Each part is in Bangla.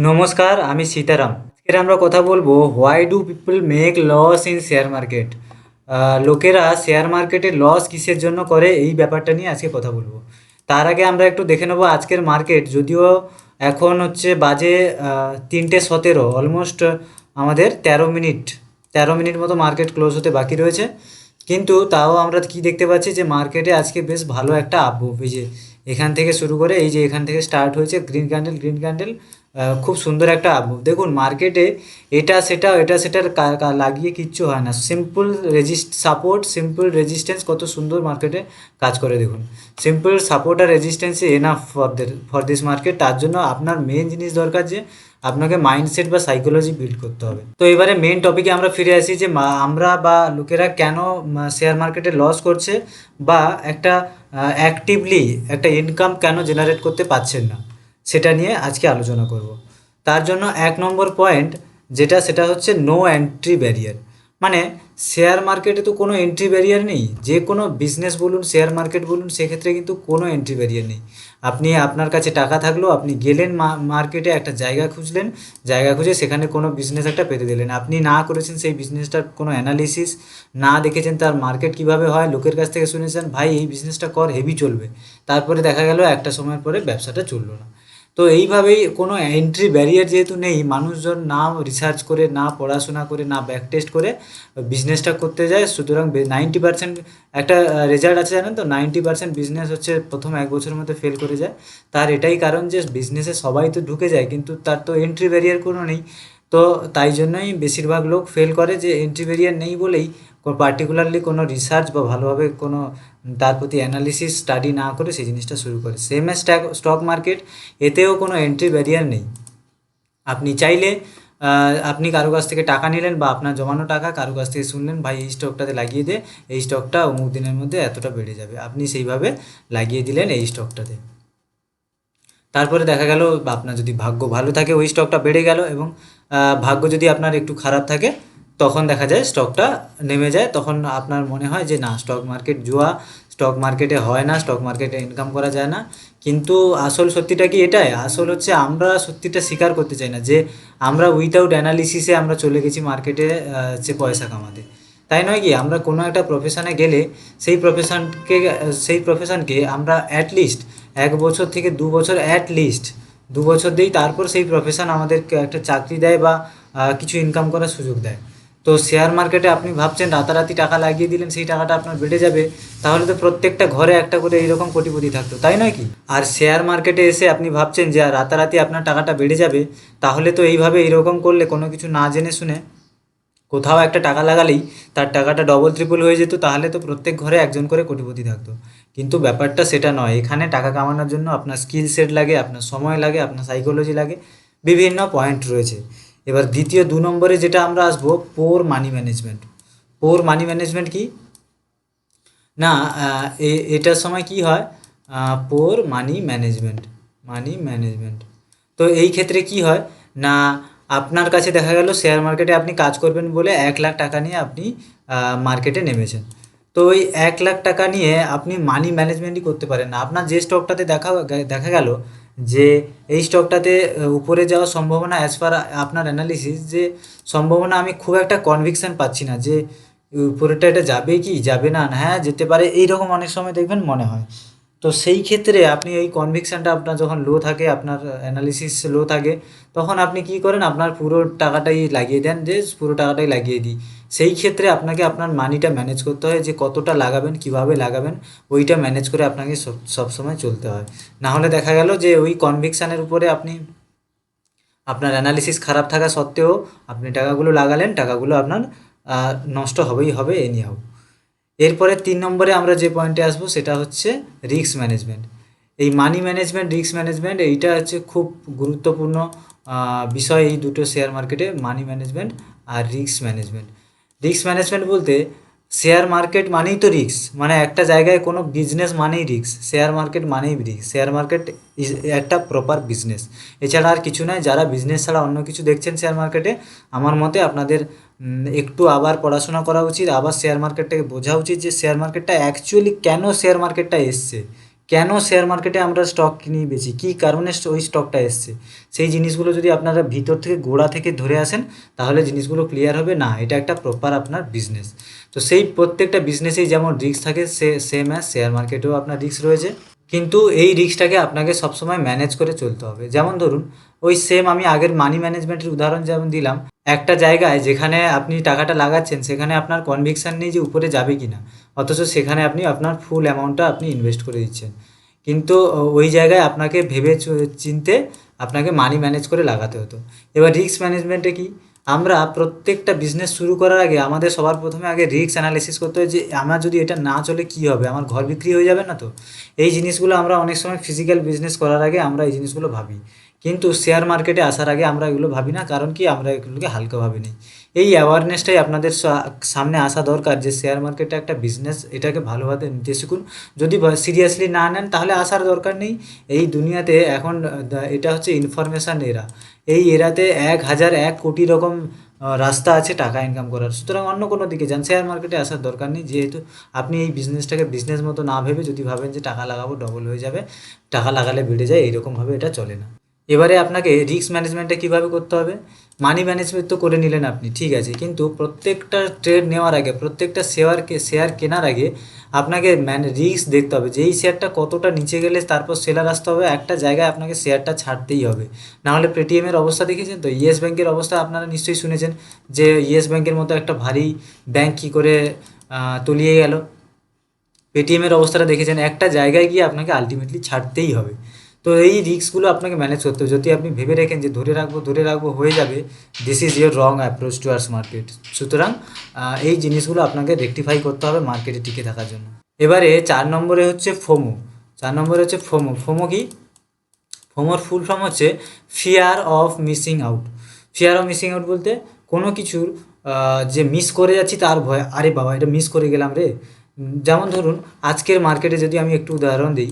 নমস্কার, আমি সীতারাম। আজকের আমরা কথা বলবো why do people make loss in share market. লোকেরা শেয়ার মার্কেটে লস কিসের জন্য করে, এই ব্যাপারটা নিয়ে আজকে কথা বলবো। তার আগে আমরা একটু দেখে নেবো আজকের মার্কেট। যদিও এখন হচ্ছে বাজে 3:17, অলমোস্ট আমাদের 13 মিনিট মতো মার্কেট ক্লোজ হতে বাকি রয়েছে। কিন্তু তাও আমরা কি দেখতে পাচ্ছি যে মার্কেটে আজকে বেশ ভালো একটা আপমুভ। এই যে এখান থেকে শুরু করে এই যে এখান থেকে স্টার্ট হয়েছে গ্রিন ক্যান্ডেল, খুব সুন্দর একটা আপমুভ। দেখুন মার্কেটে এটা সেটার লাগিয়ে কিচ্ছু হয় না। সিম্পল সাপোর্ট, সিম্পল রেজিস্ট্যান্স কত সুন্দর মার্কেটে কাজ করে দেখুন। সিম্পল সাপোর্ট আর রেজিস্ট্যান্সই এনাফ ফর দিস মার্কেট। তার জন্য আপনার মেন জিনিস দরকার যে আপনাকে মাইন্ডসেট বা সাইকোলজি বিল্ড করতে হবে। তো এবারে মেন টপিকে আমরা ফিরে আসি যে আমরা বা লোকেরা কেন শেয়ার মার্কেটে লস করছে, বা একটা অ্যাক্টিভলি একটা ইনকাম কেন জেনারেট করতে পারছেন না, সেটা নিয়ে আজকে আলোচনা করব। তার জন্য 1 নম্বর পয়েন্ট সেটা হচ্ছে নো এন্ট্রি ব্যারিয়ার। মানে শেয়ার মার্কেটে তো কোনো এন্ট্রি ব্যারিয়ার নেই। যে কোনো বিজনেস বলুন, শেয়ার মার্কেট বলুন, সেক্ষেত্রে কিন্তু কোনো এন্ট্রি ব্যারিয়ার নেই। আপনি আপনার কাছে টাকা থাকলেও আপনি গেলেন মার্কেটে, একটা জায়গা খুঁজলেন, জায়গা খুঁজে সেখানে কোনো বিজনেস একটা পেতে দিলেন। আপনি না করেছেন সেই বিজনেসটার কোনো অ্যানালিসিস, না দেখেছেন তার মার্কেট কীভাবে হয়, লোকের কাছ থেকে শুনেছেন ভাই এই বিজনেসটা কর, হেভি চলবে। তারপরে দেখা গেল একটা সময়ের পরে ব্যবসাটা চললো না। তো এইভাবেই কোনো এন্ট্রি ব্যারিয়ার যেহেতু নেই, মানুষজন না রিসার্চ করে, না পড়াশোনা করে, না ব্যাক টেস্ট করে বিজনেসটা করতে যায়। সুতরাং 90% একটা রেজাল্ট আছে জানেন তো, 90% বিজনেস হচ্ছে প্রথম 1 বছরের মধ্যে ফেল করে যায়। তার এটাই কারণ যে বিজনেসে সবাই তো ঢুকে যায়, কিন্তু তার তো এন্ট্রি ব্যারিয়ার কোনো নেই। তো তাই জন্যই বেশিরভাগ লোক ফেল করে, যে এন্ট্রি ব্যারিয়ার নেই বলেই পার্টিকুলারলি কোনো রিসার্চ বা ভালোভাবে কোনো তার প্রতি অ্যানালিসিস স্টাডি না করে সেই জিনিসটা শুরু করে। সেম স্টক মার্কেট, এতেও কোনো এন্ট্রি ব্যারিয়ার নেই। আপনি চাইলে আপনি কারো কাছ থেকে টাকা নিলেন, বা আপনার জমানো টাকা কারো কাছ থেকে শুনলেন ভাই এই স্টকটাতে লাগিয়ে দে, এই স্টকটা অমুক দিনের মধ্যে এতটা বেড়ে যাবে, আপনি সেইভাবে লাগিয়ে দিলেন এই স্টকটাতে। তারপরে দেখা গেল আপনার যদি ভাগ্য ভালো থাকে ওই স্টকটা বেড়ে গেল, এবং ভাগ্য যদি আপনার একটু খারাপ থাকে তখন দেখা যায় স্টকটা নেমে যায়। তখন আপনার মনে হয় যে না, স্টক মার্কেট জুয়া, স্টক মার্কেটে হয় না, স্টক মার্কেটে ইনকাম করা যায় না। কিন্তু আসল সত্যিটা কি এটাই? আসল হচ্ছে আমরা সত্যিটা স্বীকার করতে চাই না, যে আমরা উইথাউট অ্যানালিসিসে আমরা চলে গেছি মার্কেটে যে পয়সা কামাতে। তাই নয় কি? আমরা কোনো একটা প্রফেশনে গেলে সেই প্রফেশনকে আমরা অ্যাটলিস্ট 1 বছর থেকে 2 বছর, অ্যাটলিস্ট 2 বছর দিই, তারপর সেই প্রফেশন আমাদেরকে একটা চাকরি দেয় বা কিছু ইনকাম করার সুযোগ দেয়। তো শেয়ার মার্কেটে আপনি ভাবছেন রাতারাতি টাকা লাগিয়ে দিলেন, সেই টাকাটা আপনার বেড়ে যাবে, তাহলে তো প্রত্যেকটা ঘরে একটা করে এইরকম কোটিপতি থাকতো, তাই নয় কি? আর শেয়ার মার্কেটে এসে আপনি ভাবছেন যে রাতারাতি আপনার টাকাটা বেড়ে যাবে, তাহলে তো এইভাবে এইরকম করলে, কোনো কিছু না জেনে শুনে কোথাও একটা টাকা লাগালেই তার টাকাটা ডবল ট্রিপল হয়ে যেত, তাহলে তো প্রত্যেক ঘরে একজন করে কোটিপতি থাকতো। কিন্তু ব্যাপারটা সেটা নয়। এখানে টাকা কামানোর জন্য আপনার স্কিল সেট লাগে, আপনার সময় লাগে, আপনার সাইকোলজি লাগে, বিভিন্ন পয়েন্ট রয়েছে। এবার দ্বিতীয় 2 নম্বরে যেটা আমরা আসবো, পোর মানি ম্যানেজমেন্ট। পোর মানি ম্যানেজমেন্ট কি না, এটার সময় কি হয়, পোর মানি ম্যানেজমেন্ট। তো এই ক্ষেত্রে কি হয় না, আপনার কাছে দেখা গেল শেয়ার মার্কেটে আপনি কাজ করবেন বলে 1 লাখ টাকা নিয়ে আপনি মার্কেটে নেমেছেন। তো ওই 1 লাখ টাকা নিয়ে আপনি মানি ম্যানেজমেন্টই করতে পারেন না। আপনার যে স্টকটাতে দেখা গেল যে এই স্টকটাতে উপরে যাওয়ার সম্ভাবনা, অ্যাজ পার আপনার অ্যানালিসিস, যে সম্ভাবনা আমি খুব একটা কনভিকশন পাচ্ছি না যে উপরেটা এটা যাবে কি যাবে না, হ্যাঁ যেতে পারে, এইরকম অনেক সময় দেখবেন মনে হয়। তো সেই ক্ষেত্রে আপনি এই কনভিকশানটা আপনার যখন লো থাকে, আপনার অ্যানালিসিস লো থাকে, তখন আপনি কী করেন, আপনার পুরো টাকাটাই লাগিয়ে দেন, যে পুরো টাকাটাই লাগিয়ে দিই। সেই ক্ষেত্রে আপনাকে আপনার মানিটা ম্যানেজ করতে হয়, যে কতটা লাগাবেন, কিভাবে লাগাবেন, ওইটা ম্যানেজ করে আপনাকে সবসময় চলতে হয়। না হলে দেখা গেল যে ওই কনভিকশানের উপরে আপনি, আপনার অ্যানালিসিস খারাপ থাকা সত্ত্বেও আপনি টাকাগুলো লাগালেন, টাকাগুলো আপনার নষ্ট হবেই হবে এনি হাউ। এরপরে 3 নম্বরে আমরা যে পয়েন্টে আসবো সেটা হচ্ছে রিস্ক ম্যানেজমেন্ট। এই মানি ম্যানেজমেন্ট, রিস্ক ম্যানেজমেন্ট, এইটা হচ্ছে খুব গুরুত্বপূর্ণ বিষয় এই দুটো শেয়ার মার্কেটে, মানি ম্যানেজমেন্ট আর রিস্ক ম্যানেজমেন্ট। রিস্ক ম্যানেজমেন্ট বলতে, শেয়ার মার্কেট মানেই তো রিস্ক, মানে একটা জায়গায় কোনো বিজনেস মানেই রিস্ক, শেয়ার মার্কেট মানেই রিস্ক। শেয়ার মার্কেট ইজ একটা প্রপার বিজনেস, এছাড়া আর কিছু নয়। যারা বিজনেস ছাড়া অন্য কিছু দেখছেন শেয়ার মার্কেটে, আমার মতে আপনাদের একটু আবার পড়াশোনা করা উচিত, আবার শেয়ার মার্কেটটাকে বোঝা উচিত যে শেয়ার মার্কেটটা অ্যাকচুয়ালি কেন শেয়ার মার্কেটটা এসছে, কেন শেয়ার মার্কেটে আমরা স্টক কিনি বেচি, কী কারণে ওই স্টকটা এসছে, সেই জিনিসগুলো যদি আপনারা ভিতর থেকে গোড়া থেকে ধরে আসেন তাহলে জিনিসগুলো ক্লিয়ার হবে। না, এটা একটা প্রপার আপনার বিজনেস। তো সেই প্রত্যেকটা বিজনেসেই যেমন রিস্ক থাকে, সেম অ্যাজ শেয়ার মার্কেটেও আপনার রিস্ক রয়েছে, কিন্তু এই রিস্কটাকে আপনাকে সবসময় ম্যানেজ করে চলতে হবে। যেমন ধরুন, ওই সেম আমি আগের মানি ম্যানেজমেন্টের উদাহরণ যেমন দিলাম, একটা জায়গায় যেখানে আপনি টাকাটা লাগাচ্ছেন সেখানে আপনার কনভিকশন নেই যে উপরে যাবে কি না, অথচ সেখানে আপনি আপনার ফুল অ্যামাউন্টটা আপনি ইনভেস্ট করে দিচ্ছেন। কিন্তু ওই জায়গায় আপনাকে ভেবে চিনতে আপনাকে মানি ম্যানেজ করে লাগাতে হতো। এবার রিস্ক ম্যানেজমেন্টে কি, আমরা প্রত্যেকটা বিজনেস শুরু করার আগে আমাদের সবার প্রথমে আগে রিস্ক অ্যানালিসিস করতে হয় যে আমার যদি এটা না চলে কী হবে, আমার ঘর বিক্রি হয়ে যাবে না তো। এই জিনিসগুলো আমরা অনেক সময় ফিজিক্যাল বিজনেস করার আগে আমরা এই জিনিসগুলো ভাবি, কিন্তু শেয়ার মার্কেটে আসার আগে আমরা এগুলো ভাবি না। কারণ কি, আমরা এগুলোকে হালকাভাবে নিই। এই অ্যাওয়ারনেসটাই আপনাদের সামনে আসা দরকার যে শেয়ার মার্কেটটা একটা বিজনেস, এটাকে ভালোভাবে নিতে শিখুন। যদি সিরিয়াসলি না নেন তাহলে আসার দরকার নেই। এই দুনিয়াতে এখন এটা হচ্ছে ইনফরমেশান এরা, এই এরাতে 1,001 কোটি রকম রাস্তা আছে টাকা ইনকাম করার। সুতরাং অন্য কোনো দিকে যান, শেয়ার মার্কেটে আসার দরকার নেই। যেহেতু আপনি এই বিজনেসটাকে বিজনেস মতো না ভেবে যদি ভাবেন যে টাকা লাগাবো ডবল হয়ে যাবে, টাকা লাগালে বেড়ে যায়, এইরকমভাবে এটা চলে না। এবারে আপনাকে রিস্ক ম্যানেজমেন্টটা কীভাবে করতে হবে, মানি ম্যানেজমেন্ট তো করে নিলেন আপনি, ঠিক আছে, কিন্তু প্রত্যেকটা ট্রেড নেওয়ার আগে, প্রত্যেকটা শেয়ার কেনার আগে আপনাকে রিস্ক দেখতে হবে যে এই শেয়ারটা কতটা নিচে গেলে তারপর সেলার আসতে হবে। একটা জায়গায় আপনাকে শেয়ারটা ছাড়তেই হবে, নাহলে পেটিএমের অবস্থা দেখেছেন তো, ইয়েস ব্যাঙ্কের অবস্থা আপনারা নিশ্চয়ই শুনেছেন যে ইয়েস ব্যাঙ্কের মতো একটা ভারী ব্যাঙ্ক কী করে তলিয়ে গেল। পেটিএমের অবস্থাটা দেখেছেন, একটা জায়গায় গিয়ে আপনাকে আলটিমেটলি ছাড়তেই হবে। তো এই রিস্কগুলো আপনাকে ম্যানেজ করতে হবে। যদি আপনি ভেবে রাখেন যে ধরে রাখবো হয়ে যাবে, this is your wrong approach towards market. সুতরাং এই জিনিসগুলো আপনাকে রেকটিফাই করতে হবে মার্কেটে টিকে থাকার জন্য। এবারে 4 নম্বরে হচ্ছে ফোমো। 4 নম্বরে হচ্ছে ফোমো। ফোমো কি? ফোমোর ফুল ফর্ম হচ্ছে fear of missing out. Fear of missing out বলতে কোনো কিছুর যে মিস করে যাচ্ছি তার ভয়, আরে বাবা এটা মিস করে গেলাম রে। যেমন ধরুন আজকের মার্কেটে যদি আমি একটু উদাহরণ দিই,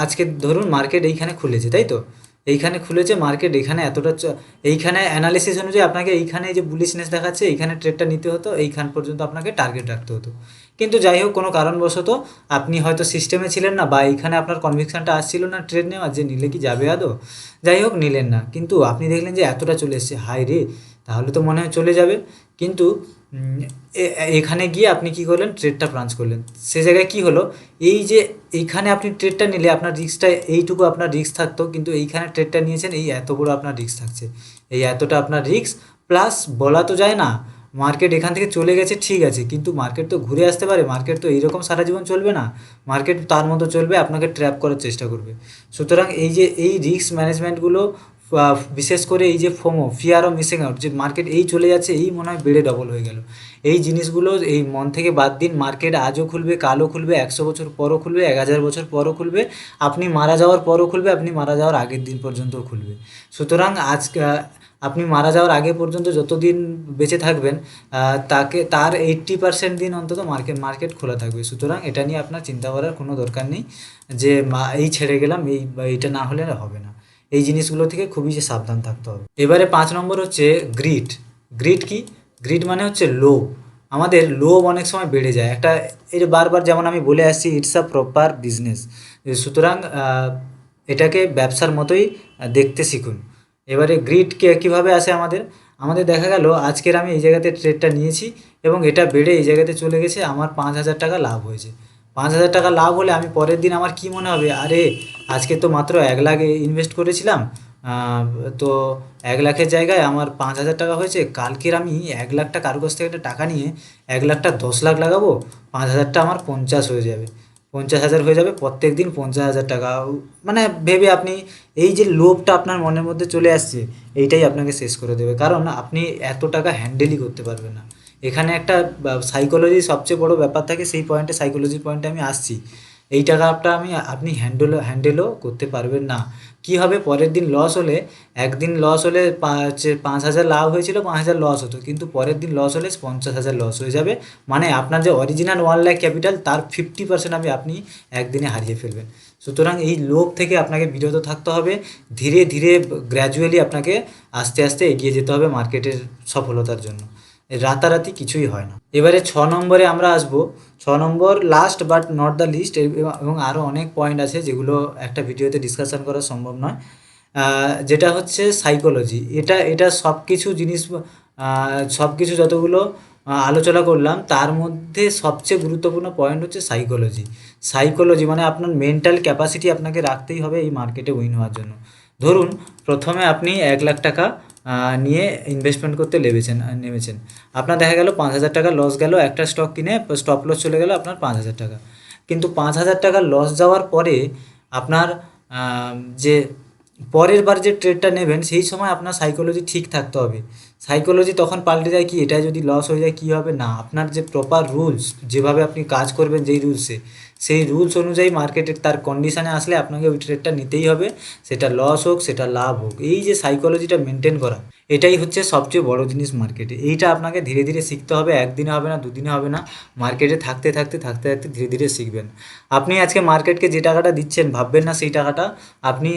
আজকে ধরুন মার্কেট এইখানে খুলেছে, তাই তো, এইখানে খুলেছে মার্কেট, এখানে এতটা এইখানে অ্যানালিসিস অনুযায়ী আপনাকে এইখানে যে বুলিশনেস দেখাচ্ছে এইখানে ট্রেডটা নিতে হতো, এইখান পর্যন্ত আপনাকে টার্গেট রাখতে হতো। কিন্তু যাই হোক, কোনো কারণবশত আপনি হয়তো সিস্টেমে ছিলেন না, বা এইখানে আপনার কনভিকশনটা আসছিল না ট্রেড নেওয়ার যে নিলে কি যাবে আদৌ, যাই হোক নিলেন না, কিন্তু আপনি দেখলেন যে এতটা চলে এসছে, হাই রে, তাহলে তো মনে হয় চলে যাবে। কিন্তু এখানে গিয়ে আপনি কী করলেন, ট্রেডটা ব্রাঞ্চ করলেন। সে জায়গায় কী হলো, এই যে এইখানে আপনি ট্রেডটা নিলে আপনার রিস্কটা এইটুকু আপনার রিস্ক থাকতো, কিন্তু এইখানে ট্রেডটা নিয়েছেন, এই এত বড় আপনার রিস্ক থাকছে, এই এতটা আপনার রিস্ক। প্লাস বলা তো যায় না, মার্কেট এখান থেকে চলে গেছে ঠিক আছে, কিন্তু মার্কেট তো ঘুরে আসতে পারে, মার্কেট তো এইরকম সারা জীবন চলবে না, মার্কেট তার মতো চলবে, আপনাকে ট্র্যাপ করার চেষ্টা করবে। সুতরাং এই যে এই রিস্ক ম্যানেজমেন্টগুলো, বিশেষ করে এই যে FOMO, fear of missing out, যে মার্কেট এই চলে যাচ্ছে, এই মনে হয় বেড়ে ডবল হয়ে গেল, এই জিনিসগুলো এই মন থেকে বাদ দিন। মার্কেট আজও খুলবে, কালও খুলবে, 100 বছর পরও খুলবে, 1000 বছর পরও খুলবে, আপনি মারা যাওয়ার পরও খুলবে, আপনি মারা যাওয়ার আগের দিন পর্যন্তও খুলবে। সুতরাং আপনি মারা যাওয়ার আগে পর্যন্ত যতদিন বেঁচে থাকবেন, তার 80% দিন অন্তত মার্কেট খোলা থাকবে। সুতরাং এটা নিয়ে আপনার চিন্তা করার কোনো দরকার নেই যে এই ছেড়ে গেলাম, এইটা না হলে হবে না। এই জিনিসগুলো থেকে খুবই যে সাবধান থাকতে হবে। এবারে 5 নম্বর হচ্ছে গ্রিড। গ্রিড কি? গ্রিড মানে হচ্ছে লোভ। আমাদের লোভ অনেক সময় বেড়ে যায়, একটা এই যে বারবার যেমন আমি বলে আসছি, ইটস আ প্রপার বিজনেস। সুতরাং এটাকে ব্যবসার মতোই দেখতে শিখুন। এবারে গ্রিড কীভাবে আসে আমাদের দেখা গেল আজকের আমি এই জায়গাতে ট্রেডটা নিয়েছি এবং এটা বেড়ে এই জায়গাতে চলে গেছে, আমার 5,000 টাকা লাভ হয়েছে। 5,000 টাকা লাভ হলে আমি পরের দিন আমার কী মনে হবে, আরে আজকে তো মাত্র 1 লাখ ইনভেস্ট করেছিলাম, তো 1 লাখের জায়গায় আমার 5,000 টাকা হয়েছে, কালকের আমি 1 লাখটা কারো কাছ থেকে একটা টাকা নিয়ে 1 লাখটা 10 লাখ লাগাবো, 5,000টা আমার 50 হয়ে যাবে, 50,000 হয়ে যাবে, প্রত্যেক দিন 50,000 টাকা। মানে ভেবে আপনি এই যে লোভটা আপনার মনের মধ্যে চলে আসছে, এইটাই আপনাকে শেষ করে দেবে, কারণ আপনি এত টাকা হ্যান্ডেলই করতে পারবেন না। এখানে একটা সাইকোলজি সবচেয়ে বড় ব্যাপার থাকে, সেই পয়েন্টে, সাইকোলজির পয়েন্টে আমি আসছি। এই টাকাটা আপনি হ্যান্ডেলও করতে পারবেন না। কী হবে, পরের দিন লস হলে, একদিন লস হলে 5,000 লাভ হয়েছিল, 5,000 লস হতো, কিন্তু পরের দিন লস হলে 50,000 লস হয়ে যাবে। মানে আপনার যে অরিজিনাল 1 লাখ ক্যাপিটাল, তার 50% আপনি একদিনে হারিয়ে ফেলবেন। সুতরাং এই লোভ থেকে আপনাকে বিরত থাকতে হবে। ধীরে ধীরে গ্র্যাজুয়ালি আপনাকে আস্তে আস্তে এগিয়ে যেতে হবে মার্কেটের সফলতার জন্য। রাতারাতি কিছুই হয় না। এবারে 6 নম্বরে আমরা আসবো। 6 নম্বর last but not the least, এবং আরও অনেক পয়েন্ট আছে যেগুলো একটা ভিডিওতে ডিসকাশন করা সম্ভব নয়। যেটা হচ্ছে সাইকোলজি। এটা সব কিছু জিনিস, সব কিছু যতগুলো আলোচনা করলাম তার মধ্যে সবচেয়ে গুরুত্বপূর্ণ পয়েন্ট হচ্ছে সাইকোলজি। সাইকোলজি মানে আপনার মেন্টাল ক্যাপাসিটি আপনাকে রাখতেই হবে এই মার্কেটে উইন হওয়ার জন্য। ধরুন প্রথমে আপনি 1 লাখ টাকা নিয়ে ইনভেস্টমেন্ট করতে নেমেছেন। আপনার দেখা গেল 5,000 টাকা লস গেল, একটা স্টক কিনে স্টপ লস চলে গেল আপনার 5,000 টাকা। কিন্তু 5,000 টাকা লস যাওয়ার পরে আপনার যে পরের বার যে ট্রেডটা নেবেন সেই সময় আপনার সাইকোলজি ঠিক থাকতে হবে। সাইকোলজি তখন পাল্টে যায় কি, এটা যদি লস হয়ে যায় কী হবে, না আপনার যে প্রপার রুলস, যেভাবে আপনি কাজ করবেন যেই রুলসে, সেই রুলস অনুযায়ী মার্কেটের তার কন্ডিশানে আসলে আপনাকে ওই ট্রেডটা নিতেই হবে, সেটা লস হোক সেটা লাভ হোক। এই যে সাইকোলজিটা মেনটেন করা, এটাই হচ্ছে সবচেয়ে বড় জিনিস মার্কেটে। এইটা আপনাকে ধীরে ধীরে শিখতে হবে, একদিনে হবে না, দুদিনে হবে না, মার্কেটে থাকতে থাকতে থাকতে থাকতে ধীরে ধীরে শিখবেন। আপনি আজকে মার্কেটকে যে টাকাটা দিচ্ছেন ভাববেন না সেই টাকাটা আপনি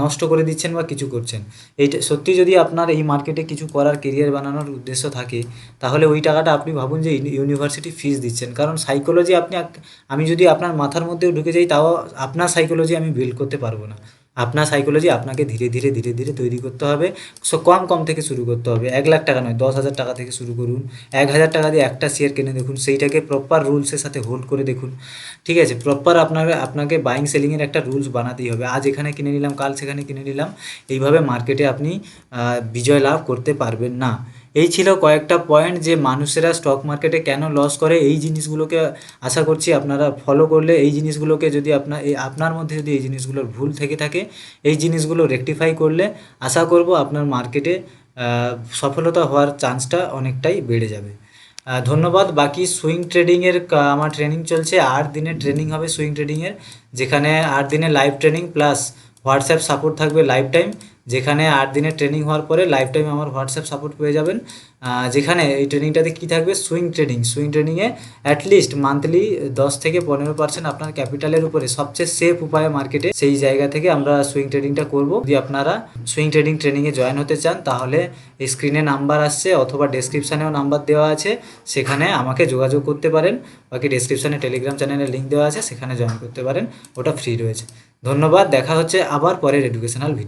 নষ্ট করে দিচ্ছেন বা কিছু করছেন। এইটা সত্যি, যদি আপনার এই মার্কেটে কিছু করার কেরিয়ার বানানোর উদ্দেশ্য থাকে তাহলে ওই টাকাটা আপনি ভাবুন যে ইউনিভার্সিটি ফিস দিচ্ছেন। কারণ সাইকোলজি আমি যদি আপনার মাথার মধ্যেও ঢুকে যাই তাও আপনার সাইকোলজি আমি বিল্ড করতে পারবো না। আপনার সাইকোলজি আপনাকে ধীরে ধীরে ধীরে ধীরে তৈরি করতে হবে। কম কম থেকে শুরু করতে হবে। 1 লাখ টাকা নয়, 10,000 টাকা থেকে শুরু করুন। 1,000 টাকা দিয়ে একটা শেয়ার কিনে দেখুন, সেইটাকে প্রপার রুলসের সাথে হোল্ড করে দেখুন। ঠিক আছে, প্রপার আপনাকে বাইং সেলিংয়ের একটা রুলস বানাতেই হবে। আজ এখানে কিনে নিলাম, কাল সেখানে কিনে নিলাম, এইভাবে মার্কেটে আপনি বিজয় লাভ করতে পারবেন না। এই ছিল কয়েকটা পয়েন্ট যে মানুষেরা স্টক মার্কেটে কেন লস করে। এই জিনিসগুলোকে আশা করছি আপনারা ফলো করলে, এই জিনিসগুলোকে যদি আপনার মধ্যে যদি এই জিনিসগুলোর ভুল থেকে থাকে, এই জিনিসগুলো রেকটিফাই করলে আশা করব আপনার মার্কেটে সফলতা হওয়ার চান্সটা অনেকটাই বেড়ে যাবে। ধন্যবাদ। বাকি সুইং ট্রেডিংয়ের আমার ট্রেনিং চলছে, 8 দিনের ট্রেনিং হবে সুইং ট্রেডিংয়ের, যেখানে 8 দিনের live training plus WhatsApp support থাকবে লাইফ টাইম। যেখানে 8 দিনের ট্রেনিং হওয়ার পরে লাইফ টাইম আমার হোয়াটসঅ্যাপ সাপোর্ট পেয়ে যাবেন। যেখানে এই ট্রেনিংটাতে কী থাকবে, সুইং ট্রেডিংয়ে অ্যাটলিস্ট মান্থলি 10 থেকে 15% আপনার ক্যাপিটালের উপরে সবচেয়ে সেফ উপায়ে মার্কেটে সেই জায়গা থেকে আমরা সুইং ট্রেডিংটা করব। যদি আপনারা সুইং ট্রেনিংয়ে জয়েন হতে চান তাহলে এই স্ক্রিনে নাম্বার আসছে অথবা ডেসক্রিপশানেও নাম্বার দেওয়া আছে, সেখানে আমাকে যোগাযোগ করতে পারেন। বাকি ডেসক্রিপশানে টেলিগ্রাম চ্যানেলের লিঙ্ক দেওয়া আছে, সেখানে জয়েন করতে পারেন, ওটা ফ্রি রয়েছে। ধন্যবাদ। দেখা হচ্ছে আবার পরের এডুকেশনাল ভিডিও।